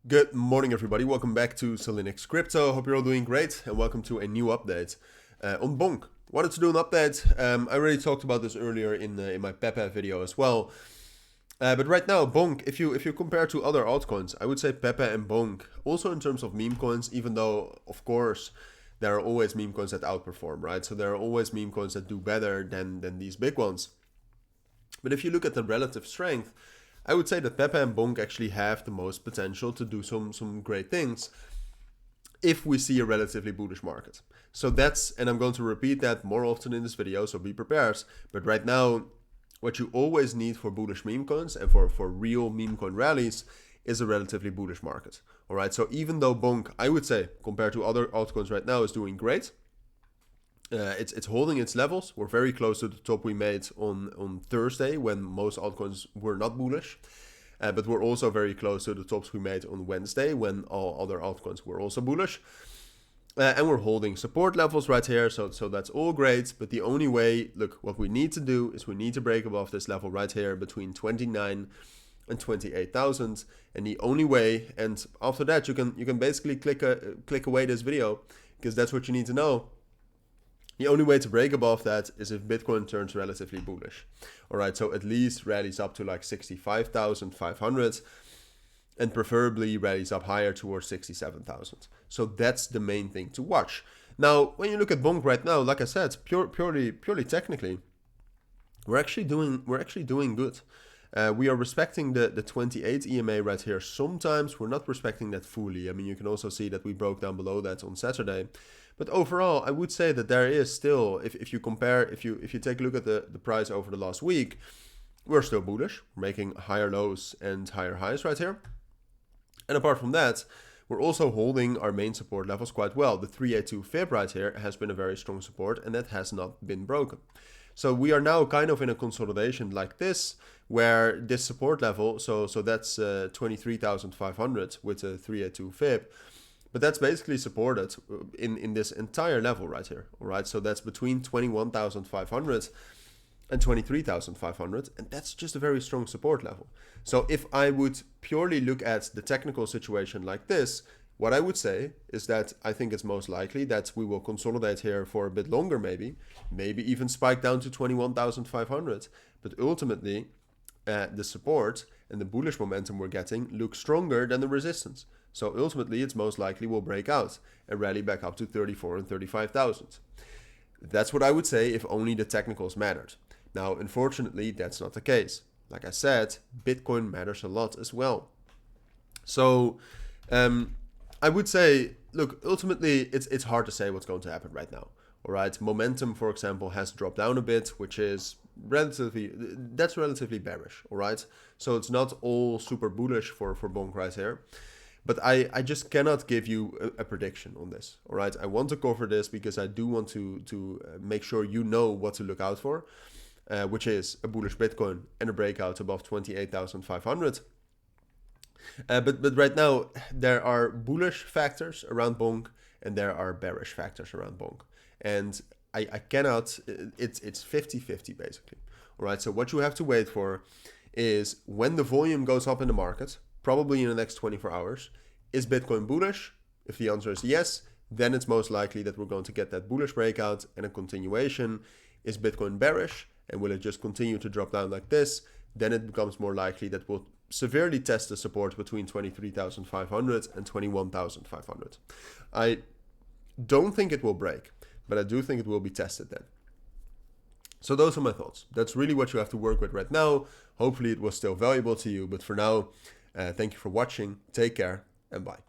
Good morning, everybody. Welcome back to Cilinix Crypto. Hope you're all doing great, and welcome to a new update on Bonk. Wanted to do an update. I already talked about this earlier in my Pepe video as well. But right now, Bonk, if you compare to other altcoins, I would say Pepe and Bonk, also in terms of meme coins, even though, of course, there are always meme coins that outperform, right? So there are always meme coins that do better than these big ones. But if you look at the relative strength, I would say that Pepe and Bonk actually have the most potential to do some great things if we see a relatively bullish market. So that's, and I'm going to repeat that more often in this video, so be prepared. But right now, what you always need for bullish meme coins and for real meme coin rallies is a relatively bullish market. All right, so even though Bonk, I would say, compared to other altcoins right now, is doing great, it's holding its levels. We're very close to the top we made on Thursday when most altcoins were not bullish. But we're also very close to the tops we made on Wednesday when all other altcoins were also bullish. And we're holding support levels right here, so that's all great. But the only way, look, what we need to do is we need to break above this level right here between 29 and 28,000. And the only way, and after that you can basically click away this video, because that's what you need to know. The only way to break above that is if Bitcoin turns relatively bullish. All right, so at least rallies up to like 65,500 and preferably rallies up higher towards 67,000. So that's the main thing to watch. Now, when you look at Bonk right now, like I said, purely technically, we're actually doing good. We are respecting the 28 EMA right here. Sometimes we're not respecting that fully. I mean, you can also see that we broke down below that on Saturday. But overall, I would say that there is still, if you compare, if you take a look at the price over the last week, we're still bullish. We're making higher lows and higher highs right here. And apart from that, we're also holding our main support levels quite well. The 382 fib right here has been a very strong support, and that has not been broken. So we are now kind of in a consolidation like this, where this support level, so that's 23,500 with a 382 fib, but that's basically supported in this entire level right here. All right, so that's between 21,500 and 23,500, and that's just a very strong support level. So if I would purely look at the technical situation like this, what I would say is that I think it's most likely that we will consolidate here for a bit longer, maybe even spike down to 21,500. But ultimately, the support and the bullish momentum we're getting looks stronger than the resistance. So ultimately, it's most likely we'll break out and rally back up to 34 and 35,000. That's what I would say if only the technicals mattered. Now, unfortunately, that's not the case. Like I said, Bitcoin matters a lot as well. So I would say, look, ultimately, it's hard to say what's going to happen right now. All right, momentum, for example, has dropped down a bit, which is relatively bearish. All right, so it's not all super bullish for Bonk right here. But I just cannot give you a prediction on this. All right, I want to cover this because I do want to make sure you know what to look out for, which is a bullish Bitcoin and a breakout above 28,500. But right now, there are bullish factors around Bonk and there are bearish factors around Bonk. And I cannot, it's 50-50 basically. All right, so what you have to wait for is when the volume goes up in the market, probably in the next 24 hours, is Bitcoin bullish? If the answer is yes, then it's most likely that we're going to get that bullish breakout and a continuation. Is Bitcoin bearish? And will it just continue to drop down like this? Then it becomes more likely that we'll severely test the support between 23,500 and 21,500. I don't think it will break, but I do think it will be tested then. So those are my thoughts. That's really what you have to work with right now. Hopefully it was still valuable to you, but for now, thank you for watching. Take care and bye.